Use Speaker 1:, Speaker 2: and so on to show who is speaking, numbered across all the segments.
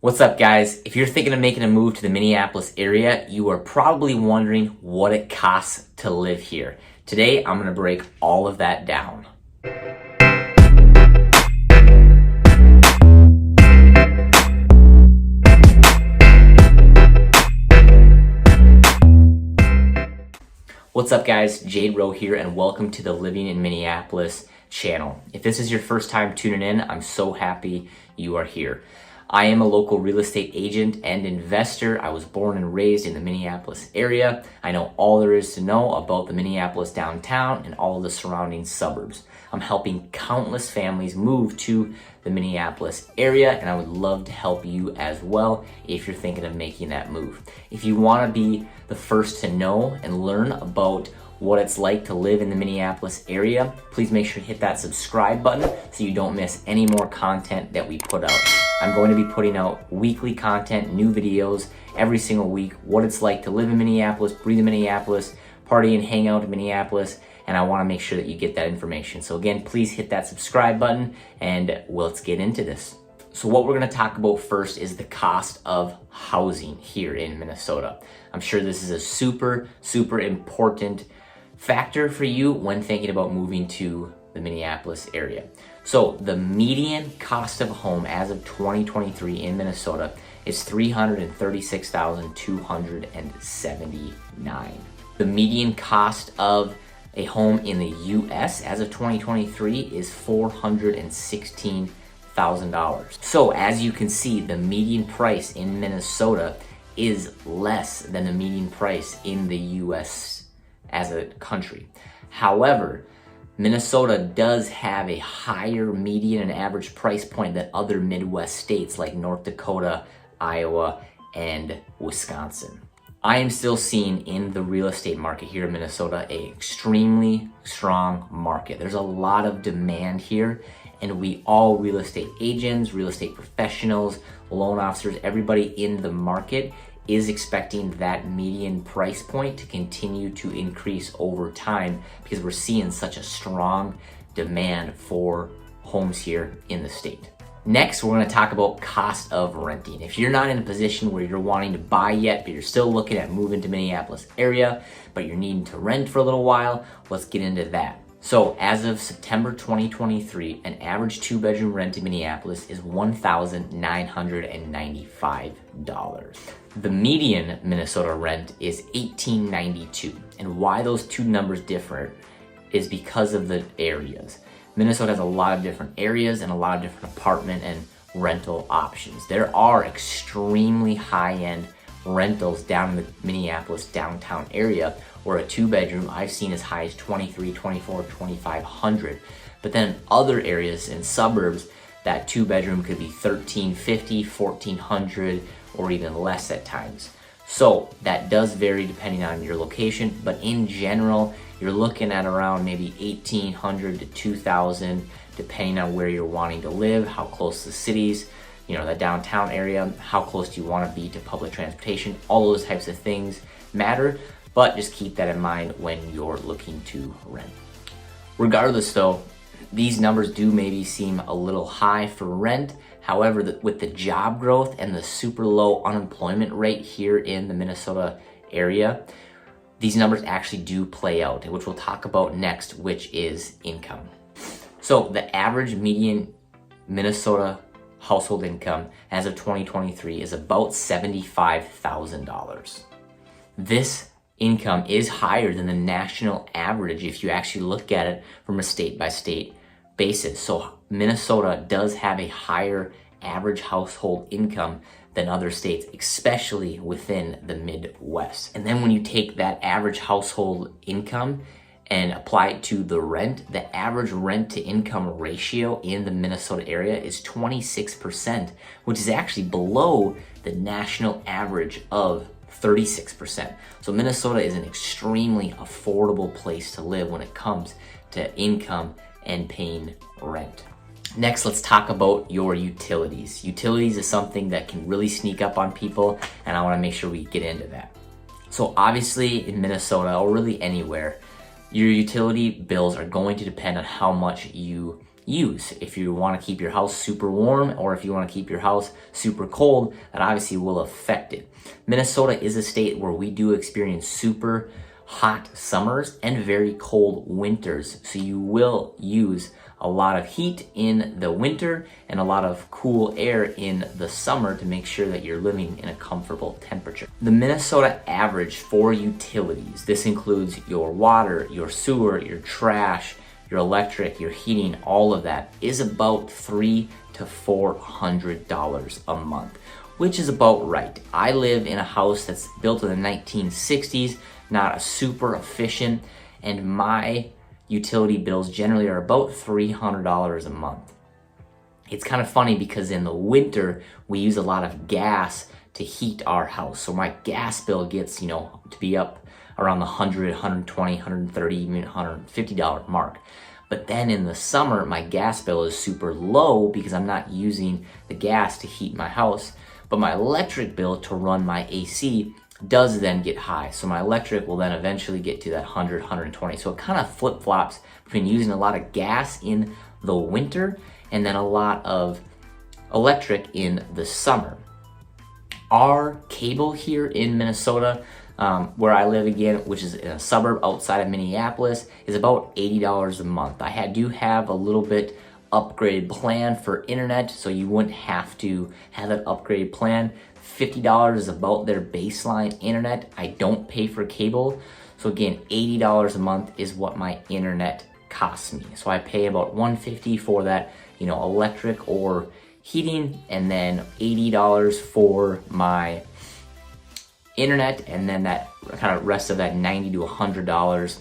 Speaker 1: What's up, guys? If you're thinking of making a move to the Minneapolis area, you are probably wondering what it costs to live here. Today, I'm going to break all of that down. What's up, guys? Jadde Rowe here, and welcome to the Living in Minneapolis channel. If this is your first time tuning in, I'm so happy you are here. I am a local real estate agent and investor. I was born and raised in the Minneapolis area. I know all there is to know about the Minneapolis downtown and all of the surrounding suburbs. I'm helping countless families move to the Minneapolis area, and I would love to help you as well if you're thinking of making that move. If you want to be the first to know and learn about what it's like to live in the Minneapolis area, please make sure to hit that subscribe button so you don't miss any more content that we put out. I'm going to be putting out weekly content, new videos every single week, what it's like to live in Minneapolis, breathe in Minneapolis, party and hang out in Minneapolis, and I want to make sure that you get that information. So again, please hit that subscribe button and let's get into this. So what we're going to talk about first is the cost of housing here in Minnesota. I'm sure this is a super important factor for you when thinking about moving to the Minneapolis area. So the median cost of a home as of 2023 in Minnesota is $336,279. The median cost of a home in the US as of 2023 is $416,000. So as you can see, the median price in Minnesota is less than the median price in the US as a country. However, Minnesota does have a higher median and average price point than other Midwest states like North Dakota, Iowa, and Wisconsin. I am still seeing in the real estate market here in Minnesota an extremely strong market. There's a lot of demand here, and we all real estate agents, real estate professionals, loan officers, everybody in the market is expecting that median price point to continue to increase over time because we're seeing such a strong demand for homes here in the state. Next, we're going to talk about cost of renting. If you're not in a position where you're wanting to buy yet, but you're still looking at moving to Minneapolis area, but you're needing to rent for a little while, let's get into that. So as of September 2023, an average 2-bedroom rent in Minneapolis is $1,995. The median Minnesota rent is $1,892. And why those two numbers differ is because of the areas. Minnesota has a lot of different areas and a lot of different apartment and rental options. There are extremely high-end rentals down in the Minneapolis downtown area where a 2-bedroom I've seen as high as $2,300, $2,400, $2,500. But then in other areas in suburbs, that 2-bedroom could be $1,350, $1,400, or even less at times. So that does vary depending on your location, but in general, you're looking at around maybe $1,800 to $2,000, depending on where you're wanting to live, how close to the cities, the downtown area, how close do you want to be to public transportation. All those types of things matter, but just keep that in mind when you're looking to rent. Regardless though, these numbers do maybe seem a little high for rent. However, with the job growth and the super low unemployment rate here in the Minnesota area, these numbers actually do play out, which we'll talk about next, which is income. So the average median Minnesota household income as of 2023 is about $75,000. This income is higher than the national average if you actually look at it from a state-by-state basis. So Minnesota does have a higher average household income than other states, especially within the Midwest. And then when you take that average household income and apply it to the rent, the average rent to income ratio in the Minnesota area is 26%, which is actually below the national average of 36%. So Minnesota is an extremely affordable place to live when it comes to income and paying rent. Next, let's talk about your utilities. Utilities is something that can really sneak up on people, and I want to make sure we get into that. So obviously in Minnesota, or really anywhere, your utility bills are going to depend on how much you use. If you want to keep your house super warm or if you want to keep your house super cold, that obviously will affect it. Minnesota is a state where we do experience super hot summers and very cold winters. So you will use a lot of heat in the winter and a lot of cool air in the summer to make sure that you're living in a comfortable temperature. The Minnesota average for utilities, this includes your water, your sewer, your trash, your electric, your heating, all of that, is about $300 to $400 a month, which is about right. I live in a house that's built in the 1960s, not a super efficient, and my utility bills generally are about $300 a month. It's kind of funny because in the winter, we use a lot of gas to heat our house. So my gas bill gets, to be up around the $100, $120, $130, even $150 mark. But then in the summer, my gas bill is super low because I'm not using the gas to heat my house. But my electric bill to run my AC does then get high. So my electric will then eventually get to that 100, 120. So it kind of flip-flops between using a lot of gas in the winter and then a lot of electric in the summer. Our cable here in Minnesota, where I live again, which is in a suburb outside of Minneapolis, is about $80 a month. I do have a little bit upgraded plan for internet, so you wouldn't have to have an upgraded plan. $50 is about their baseline internet. I don't pay for cable. So again, $80 a month is what my internet costs me. So I pay about $150 for that, electric or heating, and then $80 for my internet, and then that kind of rest of that $90 to $100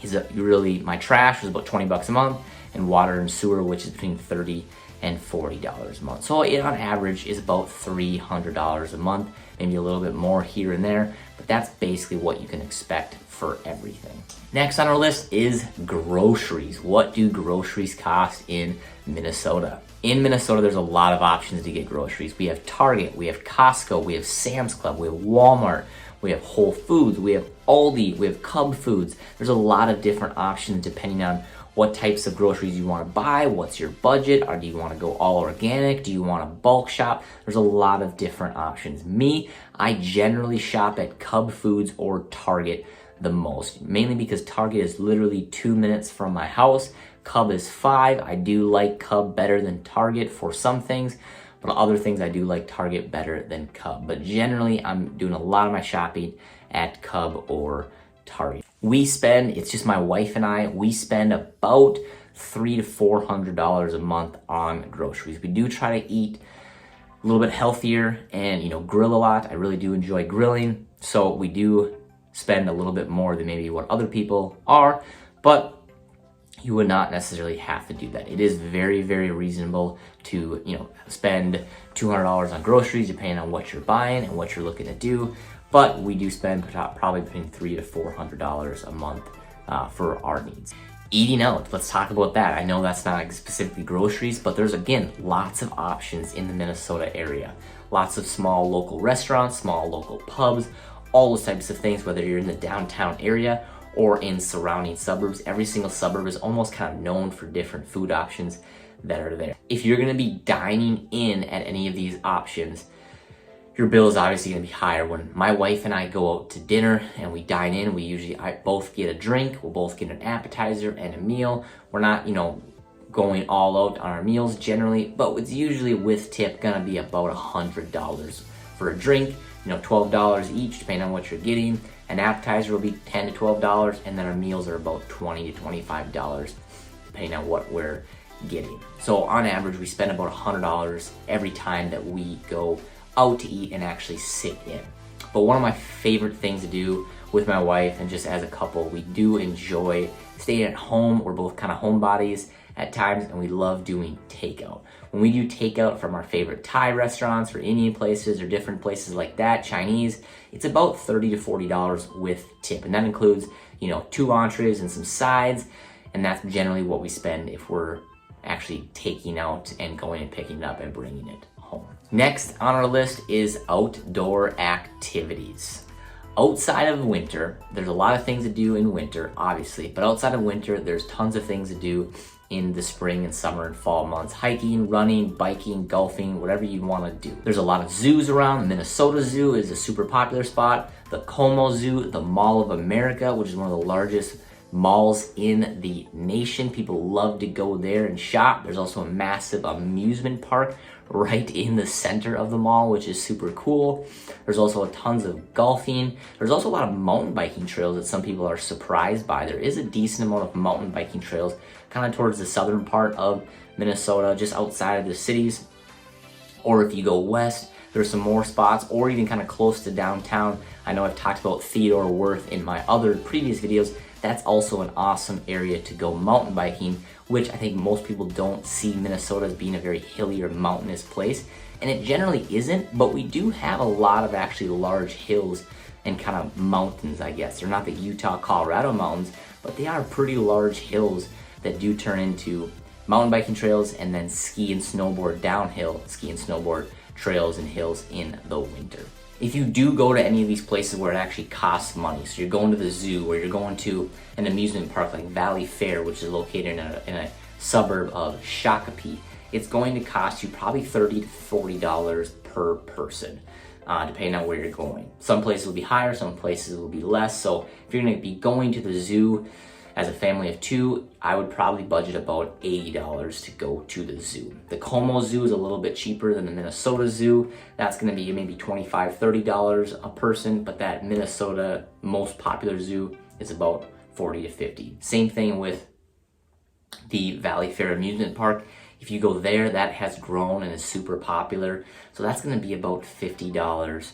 Speaker 1: is really my trash is about $20 a month, and water and sewer, which is between $30 and $40 a month. So it on average is about $300 a month, maybe a little bit more here and there, but that's basically what you can expect for everything. Next on our list is groceries. What do groceries cost in Minnesota? In Minnesota, there's a lot of options to get groceries. We have Target, we have Costco, we have Sam's Club, we have Walmart, we have Whole Foods, we have Aldi, we have Cub Foods. There's a lot of different options depending on what types of groceries you want to buy, what's your budget, or do you want to go all organic, do you want to bulk shop? There's a lot of different options. Me, I generally shop at Cub Foods or Target the most, mainly because Target is literally 2 minutes from my house. Cub is 5. I do like Cub better than Target for some things, but other things I do like Target better than Cub. But generally, I'm doing a lot of my shopping at Cub or Target. It's just my wife and I, we spend about $300 to $400 a month on groceries. We do try to eat a little bit healthier and, grill a lot. I really do enjoy grilling. So we do spend a little bit more than maybe what other people are, but you would not necessarily have to do that. It is very, very reasonable to, spend $200 on groceries depending on what you're buying and what you're looking to do. But we do spend probably between $300 to $400 a month for our needs. Eating out, let's talk about that. I know that's not specifically groceries, but there's, again, lots of options in the Minnesota area. Lots of small local restaurants, small local pubs, all those types of things, whether you're in the downtown area or in surrounding suburbs. Every single suburb is almost kind of known for different food options that are there. If you're gonna be dining in at any of these options, your bill is obviously gonna be higher. When my wife and I go out to dinner and we dine in, we usually both get a drink, we'll both get an appetizer and a meal. We're not, going all out on our meals generally, but it's usually with tip gonna be about $100 for a drink, $12 each depending on what you're getting. An appetizer will be $10 to $12, and then our meals are about $20 to $25 depending on what we're getting. So on average, we spend about $100 every time that we go out to eat and actually sit in. But one of my favorite things to do with my wife and just as a couple, we do enjoy staying at home. We're both kind of homebodies at times, and we love doing takeout. When we do takeout from our favorite Thai restaurants or Indian places or different places like that, Chinese, it's about $30 to $40 with tip. And that includes, 2 entrees and some sides. And that's generally what we spend if we're actually taking out and going and picking it up and bringing it home. Next on our list is outdoor activities. Outside of winter, there's a lot of things to do in winter, obviously, but outside of winter, there's tons of things to do in the spring and summer and fall months. Hiking, running, biking, golfing, whatever you want to do. There's a lot of zoos around. The Minnesota Zoo is a super popular spot. The Como Zoo, the Mall of America, which is one of the largest malls in the nation. People love to go there and shop. There's also a massive amusement park right in the center of the mall, which is super cool. There's also tons of golfing. There's also a lot of mountain biking trails that some people are surprised by. There is a decent amount of mountain biking trails kind of towards the southern part of Minnesota, just outside of the cities. Or if you go west, there's some more spots, or even kind of close to downtown. I know I've talked about Theodore Wirth in my other previous videos. That's also an awesome area to go mountain biking, which I think most people don't see Minnesota as being a very hilly or mountainous place. And it generally isn't, but we do have a lot of actually large hills and kind of mountains, I guess. They're not the Utah, Colorado mountains, but they are pretty large hills that do turn into mountain biking trails and then ski and snowboard downhill, ski and snowboard trails and hills in the winter. If you do go to any of these places where it actually costs money, so you're going to the zoo or you're going to an amusement park like Valley Fair, which is located in a suburb of Shakopee, it's going to cost you probably $30 to $40 per person, depending on where you're going. Some places will be higher, some places will be less. So if you're going to be going to the zoo as a family of two, I would probably budget about $80 to go to the zoo. The Como Zoo is a little bit cheaper than the Minnesota Zoo. That's gonna be maybe $25, $30 a person, but that Minnesota most popular zoo is about $40 to $50. Same thing with the Valley Fair Amusement Park. If you go there, that has grown and is super popular. So that's gonna be about $50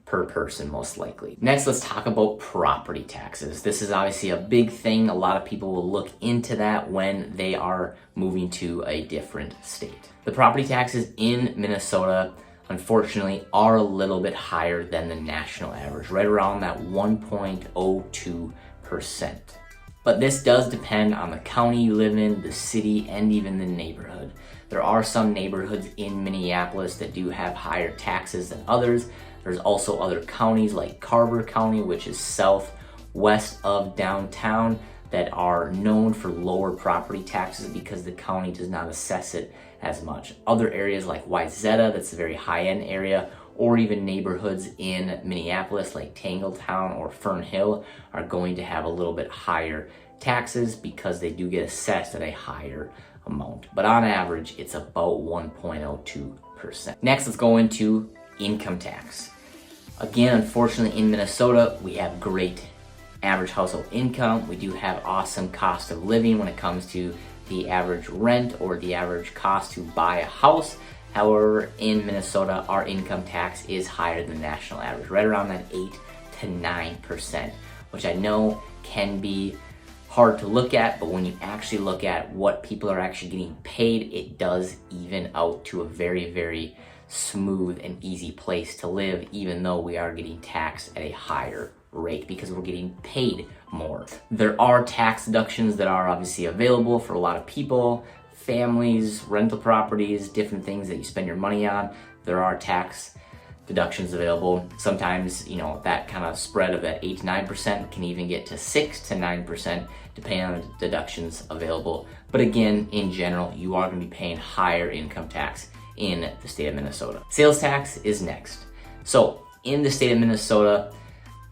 Speaker 1: per person, most likely. Next, let's talk about property taxes. This is obviously a big thing. A lot of people will look into that when they are moving to a different state. The property taxes in Minnesota, unfortunately, are a little bit higher than the national average, right around that 1.02%. But this does depend on the county you live in, the city, and even the neighborhood. There are some neighborhoods in Minneapolis that do have higher taxes than others. There's also other counties like Carver County, which is southwest of downtown, that are known for lower property taxes because the county does not assess it as much. Other areas like Wayzata, that's a very high-end area, or even neighborhoods in Minneapolis like Tangletown or Fern Hill are going to have a little bit higher taxes because they do get assessed at a higher amount. But on average, it's about 1.02%. Next, let's go into income tax. Again, unfortunately, in Minnesota, we have great average household income. We do have awesome cost of living when it comes to the average rent or the average cost to buy a house. However, in Minnesota, our income tax is higher than the national average, right around that 8 to 9%, which I know can be hard to look at, but when you actually look at what people are actually getting paid, it does even out to a very, very smooth and easy place to live, even though we are getting taxed at a higher rate because we're getting paid more. There are tax deductions that are obviously available for a lot of people, families, rental properties, different things that you spend your money on. There are tax deductions available. Sometimes, that kind of spread of that 8 to 9% can even get to 6 to 9% depending on the deductions available. But again, in general, you are going to be paying higher income tax in the state of Minnesota. Sales tax is next. So in the state of Minnesota,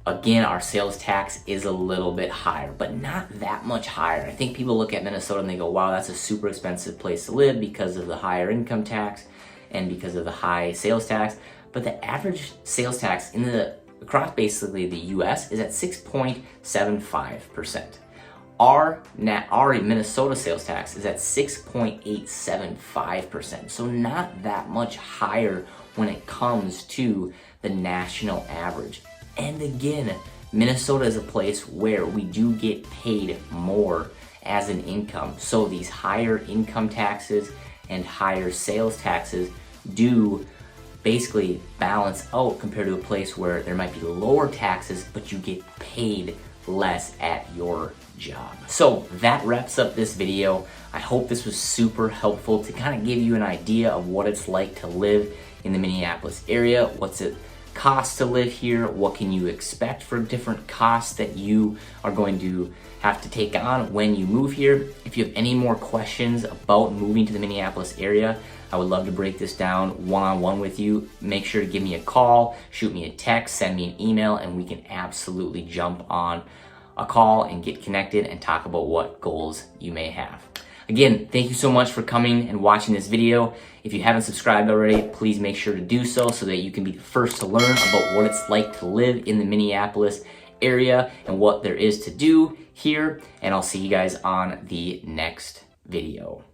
Speaker 1: again, our sales tax is a little bit higher, but not that much higher. I think people look at Minnesota and they go, wow, that's a super expensive place to live because of the higher income tax and because of the high sales tax. But the average sales tax across basically the US is at 6.75%. Our Minnesota sales tax is at 6.875%, so not that much higher when it comes to the national average. And again, Minnesota is a place where we do get paid more as an income, so these higher income taxes and higher sales taxes do basically balance out compared to a place where there might be lower taxes, but you get paid less at your job. So that wraps up this video. I hope this was super helpful to kind of give you an idea of what it's like to live in the Minneapolis area, what's it costs to live here, what can you expect for different costs that you are going to have to take on when you move here. If you have any more questions about moving to the Minneapolis area, I would love to break this down one-on-one with you. Make sure to give me a call, shoot me a text, send me an email, and we can absolutely jump on a call and get connected and talk about what goals you may have. Again, thank you so much for coming and watching this video. If you haven't subscribed already, please make sure to do so that you can be the first to learn about what it's like to live in the Minneapolis area and what there is to do here. And I'll see you guys on the next video.